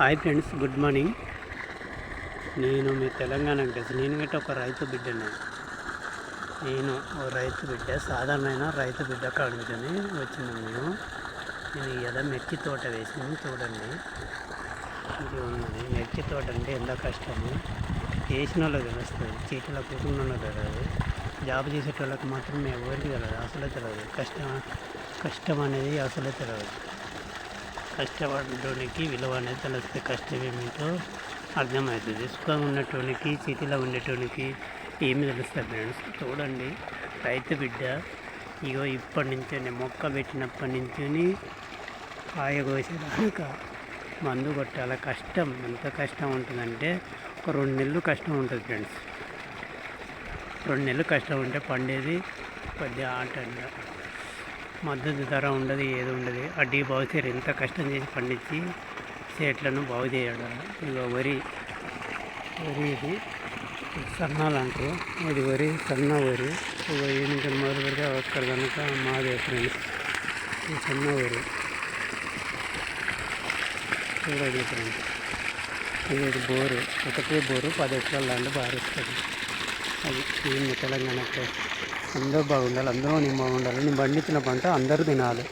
Hi friends, good morning. నేను మీ తెలంగాణ వెంకటేష్. నేను గట్ట ఒక రైతు బిడ్డని. నేను ఓ రైతు బిడ్డ, సాధారణమైన రైతు బిడ్డ కాడుకొని వచ్చినాం మేము. నేను ఏదో మిర్చి తోట వేసినాము. చూడండి, ఇది ఉన్నది మిర్చి తోట. అంటే ఎంత కష్టము వేసిన వాళ్ళకి తెలుస్తుంది, చీటీలో కూర్చున్న వాళ్ళకి తెలియదు, జాబ్ చేసేటోళ్ళకి మాత్రం ఎవరికి తెలియదు, అసలే తెలియదు. కష్టం అనేది అసలే తెలియదు. కష్టపడటానికి విలువ అనేది తెలిస్తే కష్టం ఏమిటో అర్థమవుతుంది. సుఖంగా ఉన్నటువంటి సిటీలో ఉండేటోనికి ఏమి తెలుస్తుంది ఫ్రెండ్స్. చూడండి, రైతు బిడ్డ ఇగో ఇప్పటి నుంచే మొక్క పెట్టినప్పటి నుంచి కాయ కోసేదాకా మందు కొట్టాల. కష్టం ఎంత కష్టం ఉంటుందంటే ఒక 2 నెలలు కష్టం ఉంటుంది ఫ్రెండ్స్. 2 నెలలు కష్టం ఉంటే పండేది కొద్దిగా ఆటంగా. మద్దతు ధర ఉండదు, ఏది ఉండదు. అడ్డీ బాగు చేయరు. ఎంత కష్టం చేసి పండించి చెట్లను బాగు చేయడం. ఇక వరి ఇది సన్నాలు అంటారు. ఇది వరి, సన్న వరి. ఇక నుంచి మొదలు పెడితే అక్కడ కనుక మాదే ఫ్రెండ్స్. ఈ సన్న వరి చూడండి ఫ్రెండ్స్. ఇది బోరు, ఒకటే బోరు 10 ఎకరాల ల్యాండ్ బారిస్తుంది. అది నేను తెలంగాణ. అందరూ బాగుండాలి, అందరూ నేను బాగుండాలి. నేను పండించిన పంట అందరూ తినాలి.